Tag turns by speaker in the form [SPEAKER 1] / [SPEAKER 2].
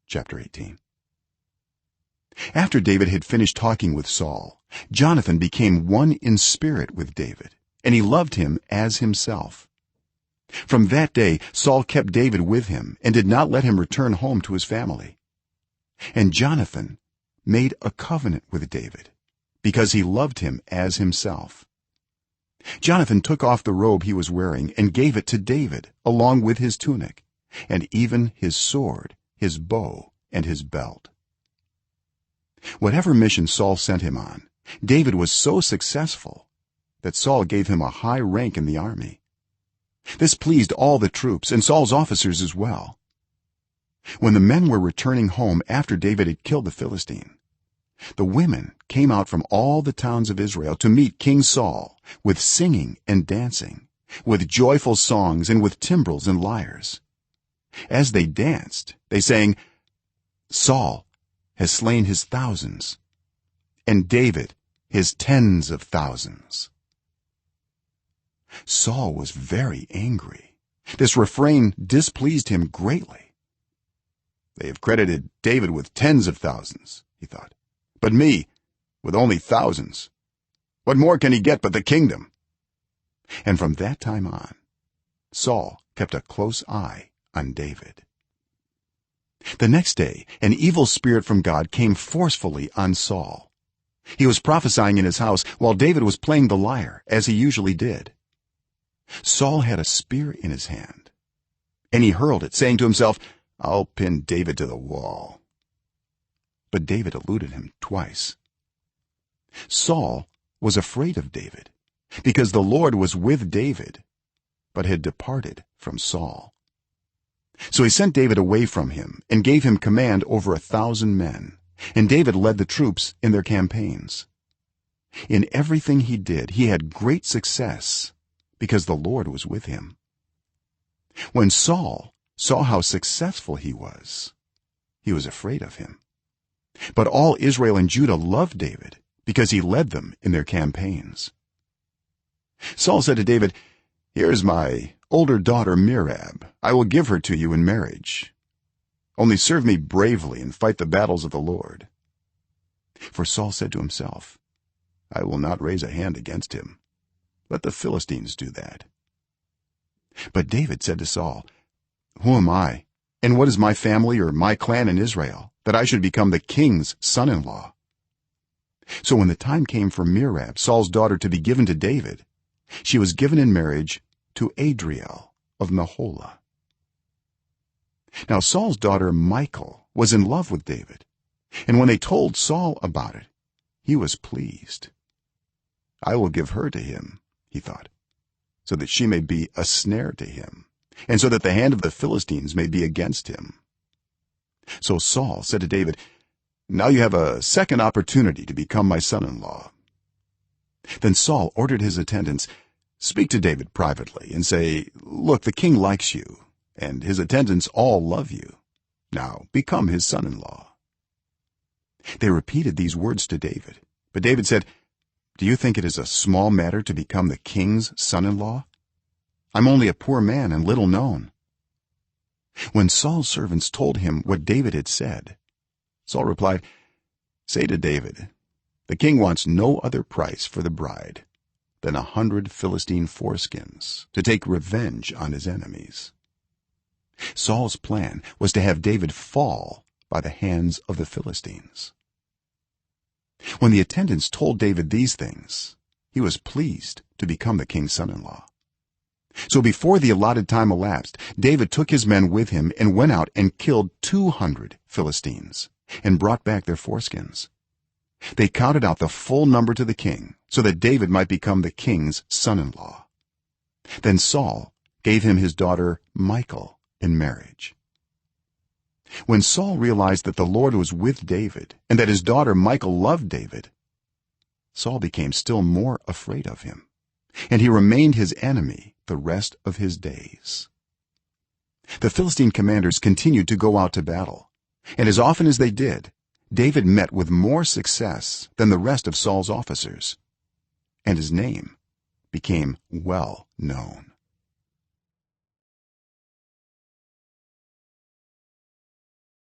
[SPEAKER 1] chapter 18. After David had finished talking with Saul, Jonathan became one in spirit with David, and he loved him as himself. From that day Saul kept David with him and did not let him return home to his family. And Jonathan made a covenant with David because he loved him as himself. Jonathan took off the robe he was wearing and gave it to David along with his tunic and even his sword, his bow, and his belt. Whatever mission Saul sent him on, David was so successful that Saul gave him a high rank in the army. This pleased all the troops and Saul's officers as well. When the men were returning home after David had killed the Philistine, the women came out from all the towns of Israel to meet King Saul with singing and dancing, with joyful songs and with timbrels and lyres. As they danced, they sang, "Saul has slain his thousands, and David his tens of thousands." Saul was very angry. This refrain displeased him greatly. "They have credited David with tens of thousands," he thought, "but me with only thousands. What more can he get but the kingdom?" And from that time on, Saul kept a close eye on David. The next day an evil spirit from God came forcefully on Saul. He was prophesying in his house while David was playing the lyre, as he usually did. Saul had a spear in his hand, and he hurled it, saying to himself, "I'll pin David to the wall." But David eluded him twice. Saul was afraid of David because the Lord was with David but had departed from Saul. So he sent David away from him and gave him command over 1,000 men, and David led the troops in their campaigns. In everything he did he had great success because the Lord was with him. When Saul saw how successful he was afraid of him. But all Israel and Judah loved David because he led them in their campaigns. Saul said to David, "Here is my older daughter Merab. I will give her to you in marriage. Only serve me bravely and fight the battles of the Lord." For Saul said to himself, "I will not raise a hand against him. Let the Philistines do that." But David said to Saul, "Who am I, and what is my family or my clan in Israel, that I should become the king's son-in-law?" So when the time came for Merab, Saul's daughter, to be given to David, she was given in marriage to Adriel of Meholah. Now Saul's daughter Michal was in love with David, and when they told Saul about it, he was pleased. "I will give her to him," he thought, "so that she may be a snare to him, and so that the hand of the Philistines may be against him." So Saul said to David, "Now you have a second opportunity to become my son-in-law." Then Saul ordered his attendants, "Speak to David privately and say, 'Look, the king likes you, and his attendants all love you. Now become his son-in-law.'" They repeated these words to David, but David said, "Do you think it is a small matter to become the king's son-in-law? I'm only a poor man and little known." When Saul's servants told him what David had said, Saul replied, "Say to David, the king wants no other price for the bride than 100 Philistine foreskins to take revenge on his enemies." Saul's plan was to have David fall by the hands of the Philistines. When the attendants told David these things, he was pleased to become the king's son-in-law. So before the allotted time elapsed, David took his men with him and went out and killed 200 Philistines and brought back their foreskins. They counted out the full number to the king so that David might become the king's son-in-law. Then Saul gave him his daughter Michal in marriage. When Saul realized that the Lord was with David and that his daughter Michal loved David, Saul became still more afraid of him, and he remained his enemy the rest of his days. The Philistine commanders continued to go out to battle, and as often as they did, David met with more success than the rest of Saul's officers, and his name became well known.